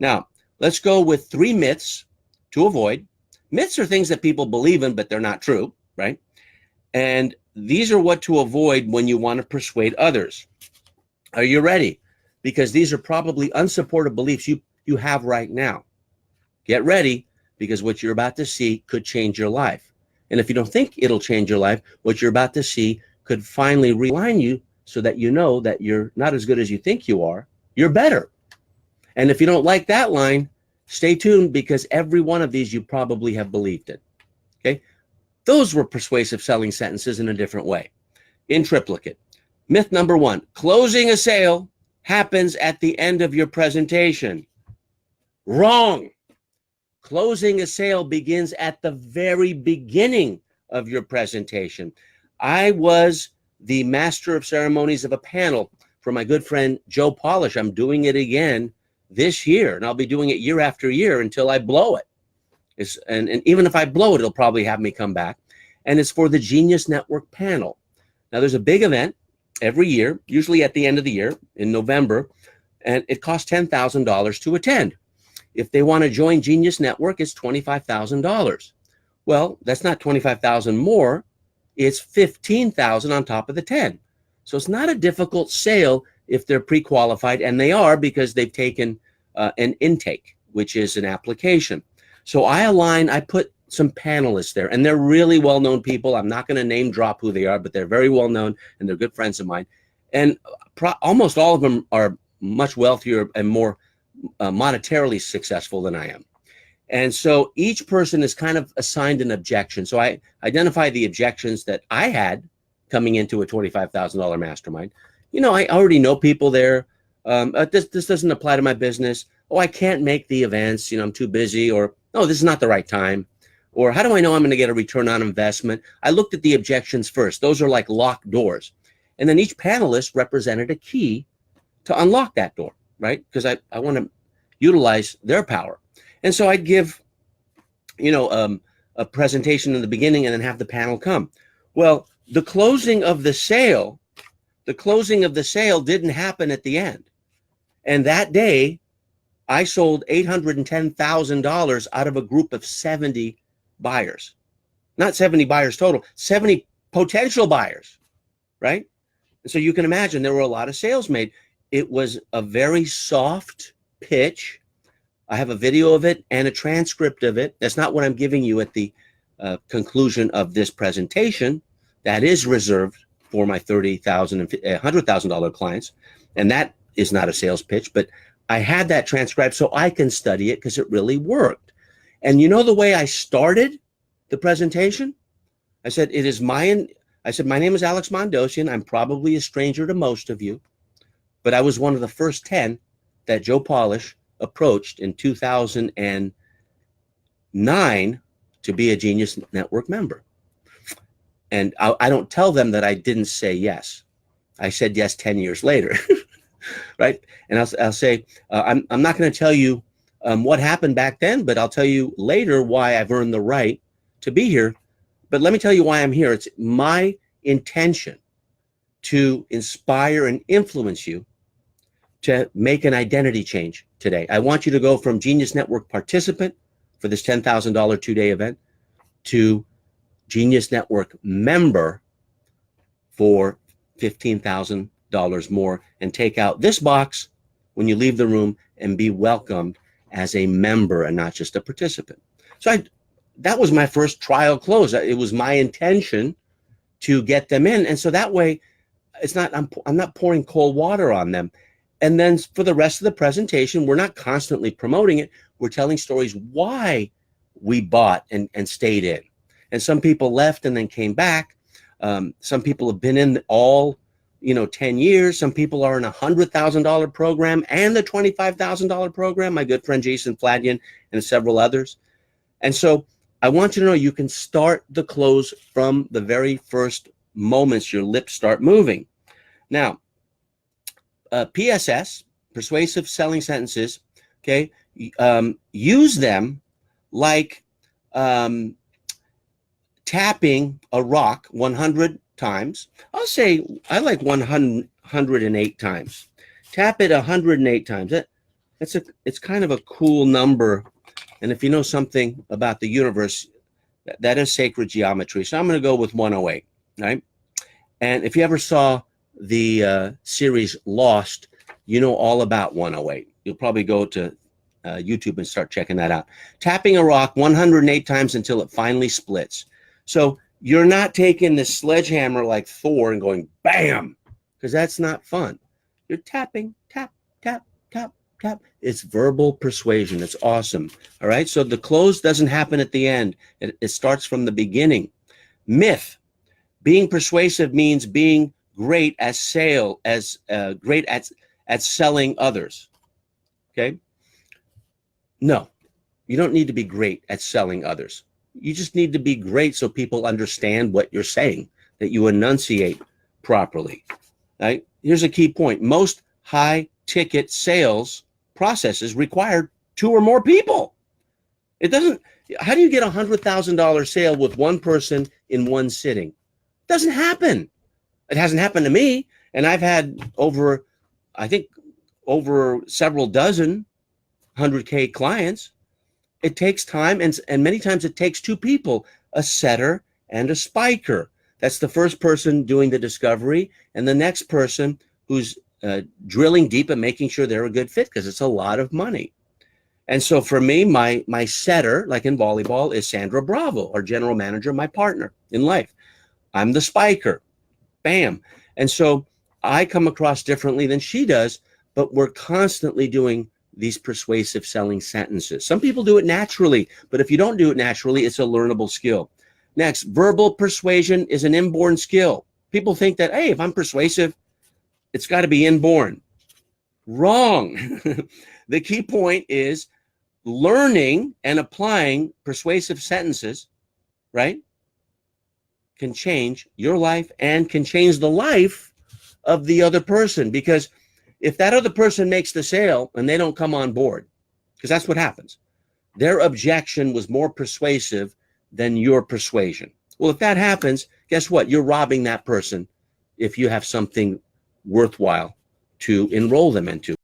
Now, let's go with 3 myths to avoid. Myths are things that people believe in, but they're not true, right? And these are what to avoid when you want to persuade others. Are you ready? Because these are probably unsupported beliefs you have right now. Get ready, because what you're about to see could change your life. And if you don't think it'll change your life, what you're about to see could finally realign you so that you know that you're not as good as you think you are. You're better. And if you don't like that line, stay tuned, because every one of these you probably have believed in. Okay? Those were persuasive selling sentences in a different way. In triplicate. Myth number 1, closing a sale happens at the end of your presentation. Wrong. Closing a sale begins at the very beginning of your presentation. I was the master of ceremonies of a panel for my good friend Joe Polish. I'm doing it again this year, and I'll be doing it year after year until I blow it. And even if I blow it, it'll probably have me come back. And it's for the Genius Network panel. Now, there's a big event every year, usually at the end of the year in November, and it costs $10,000 to attend. If they want to join Genius Network, it's $25,000. Well, that's not $25,000 more. It's $15,000 on top of the 10. So it's not a difficult sale if they're pre-qualified, and they are, because they've taken an intake, which is an application. So I put some panelists there, and they're really well-known people. I'm not going to name drop who they are, but they're very well-known, and they're good friends of mine. And almost all of them are much wealthier and more monetarily successful than I am. And so each person is kind of assigned an objection. So I identify the objections that I had coming into a $25,000 mastermind. You know, I already know people there. This doesn't apply to my business. Oh, I can't make the events. You know, I'm too busy. Or, oh, this is not the right time. Or, how do I know I'm going to get a return on investment? I looked at the objections first. Those are like locked doors. And then each panelist represented a key to unlock that door, right? Because I want to utilize their power. And so I'd give, you know, a presentation in the beginning and then have the panel come. Well, the closing of the sale didn't happen at the end. And that day, I sold $810,000 out of a group of 70 buyers. Not 70 buyers total, 70 potential buyers, right? And so you can imagine there were a lot of sales made. It was a very soft pitch. I have a video of it and a transcript of it. That's not what I'm giving you at the conclusion of this presentation. That is reserved for my $30,000 and $100,000 clients. And that is not a sales pitch, but I had that transcribed so I can study it because it really worked. And you know the way I started the presentation? I said, my name is Alex Mandossian. I'm probably a stranger to most of you, but I was one of the first 10 that Joe Polish approached in 2009 to be a Genius Network member. And I don't tell them that I didn't say yes. I said yes 10 years later, right? And I'll say, I'm not going to tell you what happened back then, but I'll tell you later why I've earned the right to be here. But let me tell you why I'm here. It's my intention to inspire and influence you to make an identity change today. I want you to go from Genius Network participant for this $10,000 2-day event to Genius Network member for $15,000 more, and take out this box when you leave the room and be welcomed as a member and not just a participant. So that was my first trial close. It was my intention to get them in. And so that way it's not, I'm not pouring cold water on them. And then for the rest of the presentation, we're not constantly promoting it. We're telling stories why we bought and stayed in. And some people left and then came back. Some people have been in all, 10 years. Some people are in a $100,000 program and the $25,000 program. My good friend Jason Fladian and several others. And so I want you to know you can start the close from the very first moments your lips start moving. Now, PSS, persuasive selling sentences, okay, use them like tapping a rock 100 times. I'll say I like 108 times. Tap it 108 times. It's kind of a cool number. And if you know something about the universe, that is sacred geometry. So I'm going to go with 108, right? And if you ever saw the series Lost, you know all about 108. You'll probably go to YouTube and start checking that out. Tapping a rock 108 times until it finally splits. So you're not taking the sledgehammer like Thor and going bam, because that's not fun. You're tapping, tap, tap, tap, tap. It's verbal persuasion. It's awesome. All right. So the close doesn't happen at the end. It starts from the beginning. Myth. Being persuasive means being great at great at selling others. Okay. No, you don't need to be great at selling others. You just need to be great so people understand what you're saying, that you enunciate properly. Right? Here's a key point. Most high ticket sales processes require 2 or more people. It doesn't, how do you get $100,000 sale with one person in one sitting? It doesn't happen. It hasn't happened to me. And I've had over several dozen 100K clients. It takes time, and many times it takes 2 people, a setter and a spiker. That's the first person doing the discovery, and the next person who's drilling deep and making sure they're a good fit, because it's a lot of money. And so for me, my setter, like in volleyball, is Sandra Bravo, our general manager, my partner in life. I'm the spiker. Bam. And so I come across differently than she does, but we're constantly doing these persuasive selling sentences. Some people do it naturally, but if you don't do it naturally, it's a learnable skill. Next, verbal persuasion is an inborn skill. People think that, hey, if I'm persuasive, it's got to be inborn. Wrong. The key point is learning and applying persuasive sentences, right, can change your life and can change the life of the other person. Because if that other person makes the sale and they don't come on board, because that's what happens, their objection was more persuasive than your persuasion. Well, if that happens, guess what? You're robbing that person if you have something worthwhile to enroll them into.